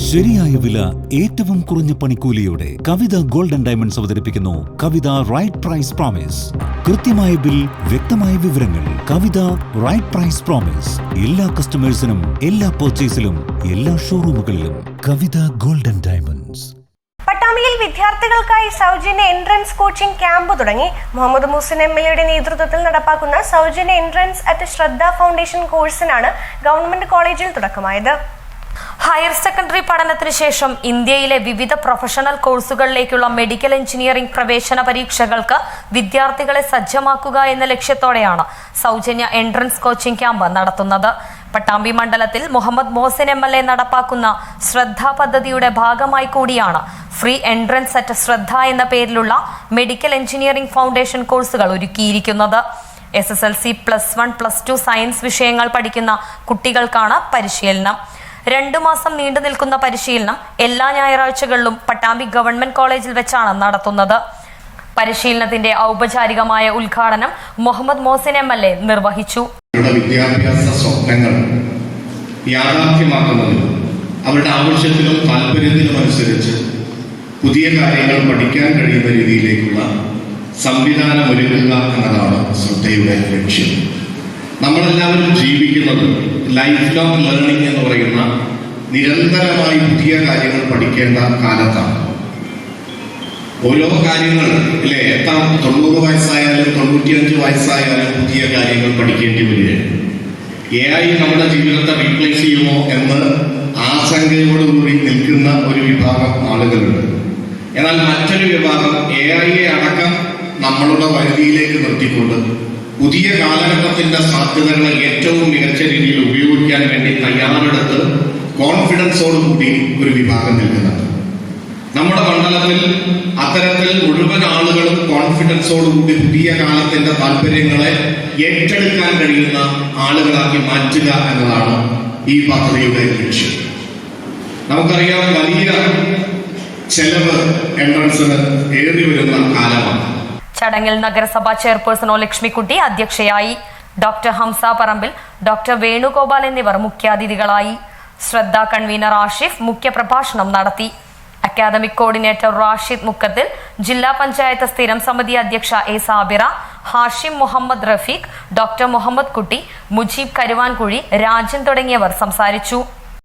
ശരിയായ വില, ഏറ്റവും കുറഞ്ഞ പണിക്കൂലിയോടെ കവിത ഗോൾഡൻ ഡയമണ്ട്സ് അവതരിപ്പിക്കുന്നു കവിത റൈറ്റ് പ്രൈസ് പ്രോമിസ്. കൃത്യമായ ബിൽ, വ്യക്തമായ വിവരങ്ങൾ. കവിത റൈറ്റ് പ്രൈസ് പ്രോമിസ്. എല്ലാ കസ്റ്റമേഴ്സിനും, എല്ലാ പർച്ചേസിലും, എല്ലാ ഷോറൂമുകളിലും. കവിത ഗോൾഡൻ ഡയമണ്ട്സ്. പട്ടാമ്പിയിൽ വിദ്യാർത്ഥികൾക്കായി സൗജന്യ എൻട്രൻസ് കോച്ചിംഗ് ക്യാമ്പ് തുടങ്ങി. മുഹമ്മദ് മുഹസിൻ MLA നേതൃത്വത്തിൽ നടപ്പാക്കുന്ന സൗജന്യ എൻട്രൻസ് അറ്റ് ശ്രദ്ധ ഫൗണ്ടേഷൻ കോഴ്സിനാണ് ഗവൺമെന്റ് കോളേജിൽ തുടക്കമായത്. ഹയർ സെക്കൻഡറി പഠനത്തിന് ശേഷം ഇന്ത്യയിലെ വിവിധ പ്രൊഫഷണൽ കോഴ്സുകളിലേക്കുള്ള മെഡിക്കൽ എഞ്ചിനീയറിംഗ് പ്രവേശന പരീക്ഷകൾക്ക് വിദ്യാർത്ഥികളെ സജ്ജമാക്കുക എന്ന ലക്ഷ്യത്തോടെയാണ് സൗജന്യ എൻട്രൻസ് കോച്ചിംഗ് ക്യാമ്പ് നടത്തുന്നത്. പട്ടാമ്പി മണ്ഡലത്തിൽ മുഹമ്മദ് മുഹസിൻ MLA നടപ്പാക്കുന്ന ശ്രദ്ധ പദ്ധതിയുടെ ഭാഗമായി കൂടിയാണ് ഫ്രീ എൻട്രൻസ് അറ്റ് ശ്രദ്ധ എന്ന പേരിലുള്ള മെഡിക്കൽ എഞ്ചിനീയറിംഗ് ഫൗണ്ടേഷൻ കോഴ്സുകൾ ഒരുക്കിയിരിക്കുന്നത്. SSLC +1, +2 സയൻസ് വിഷയങ്ങൾ പഠിക്കുന്ന കുട്ടികൾക്കാണ് പരിശീലനം. 2 മാസം നീണ്ടു നിൽക്കുന്ന പരിശീലനം എല്ലാ ഞായറാഴ്ചകളിലും പട്ടാമ്പി ഗവൺമെന്റ് കോളേജിൽ വെച്ചാണ് നടത്തുന്നത്. പരിശീലനത്തിന്റെ ഔപചാരികമായ ഉദ്ഘാടനം മുഹമ്മദ് മുഹസിൻ MLA നിർവഹിച്ചു. വിദ്യാഭ്യാസ സ്വപ്നങ്ങൾ യാഥാർത്ഥ്യമാക്കുന്നതിനും അവരുടെ ആവശ്യത്തിനും താല്പര്യത്തിനും അനുസരിച്ച് പുതിയ കാര്യങ്ങൾ പഠിക്കാൻ കഴിയുന്ന രീതിയിലേക്കുള്ള സംവിധാനം ഒരുക്കുക എന്നതാണ് ശ്രദ്ധയുടെ ലക്ഷ്യം. നമ്മളെല്ലാവരും ജീവിക്കുന്നത് ലൈഫ് ലോങ് ലേണിംഗ് എന്ന് പറയുന്ന നിരന്തരമായി പുതിയ കാര്യങ്ങൾ പഠിക്കേണ്ട കാലത്താണ്. ഓരോ കാര്യങ്ങൾ അല്ലെ, എത്ര 90 വയസ്സായാലും 95 വയസ്സായാലും പുതിയ കാര്യങ്ങൾ പഠിക്കേണ്ടി വരികയാണ്. AI നമ്മുടെ ജീവിതത്തെ റീപ്ലേസ് ചെയ്യുമോ എന്ന് ആശങ്കയോടുകൂടി നിൽക്കുന്ന ഒരു വിഭാഗം ആളുകളുണ്ട്. എന്നാൽ മറ്റൊരു വിഭാഗം AI അടക്കം നമ്മളുടെ പരിധിയിലേക്ക് നിർത്തിക്കൊണ്ട് പുതിയ കാലഘട്ടത്തിന്റെ സാധ്യതകളെ ഏറ്റവും മികച്ച രീതിയിൽ ഉപയോഗിക്കാൻ വേണ്ടി തയ്യാറെടുത്ത് കോൺഫിഡൻസോടുകൂടി ഒരു വിഭാഗം നിൽക്കുന്നുണ്ട്. നമ്മുടെ മണ്ഡലത്തിൽ അത്തരത്തിൽ മുഴുവൻ ആളുകളും കോൺഫിഡൻസോടുകൂടി പുതിയ കാലത്തിന്റെ താല്പര്യങ്ങളെ ഏറ്റെടുക്കാൻ കഴിയുന്ന ആളുകളാക്കി മാറ്റുക എന്നതാണ് ഈ പദ്ധതിയുടെ ലക്ഷ്യം. നമുക്കറിയാം, വലിയ ചെലവ് എൻട്രൻസിന് ഏറി വരുന്ന കാലമാണ്. ചടങ്ങിൽ നഗരസഭാ ചെയർപേഴ്സൺ ലക്ഷ്മിക്കുട്ടി അധ്യക്ഷയായി. ഡോക്ടർ ഹംസ പറമ്പിൽ, ഡോക്ടർ വേണുഗോപാൽ എന്നിവർ മുഖ്യാതിഥികളായി. ശ്രദ്ധ കൺവീനർ ആഷിഫ് മുഖ്യപ്രഭാഷണം നടത്തി. അക്കാദമിക് കോർഡിനേറ്റർ റാഷിദ് മുക്കത്തിൽ, ജില്ലാ പഞ്ചായത്ത് സ്ഥിരം സമിതി അധ്യക്ഷ A സാബിറ, ഹാഷിം മുഹമ്മദ് റഫീഖ്, ഡോക്ടർ മുഹമ്മദ് കുട്ടി, മുജീബ് കരുവാൻകുഴി, രാജൻ തുടങ്ങിയവർ സംസാരിച്ചു.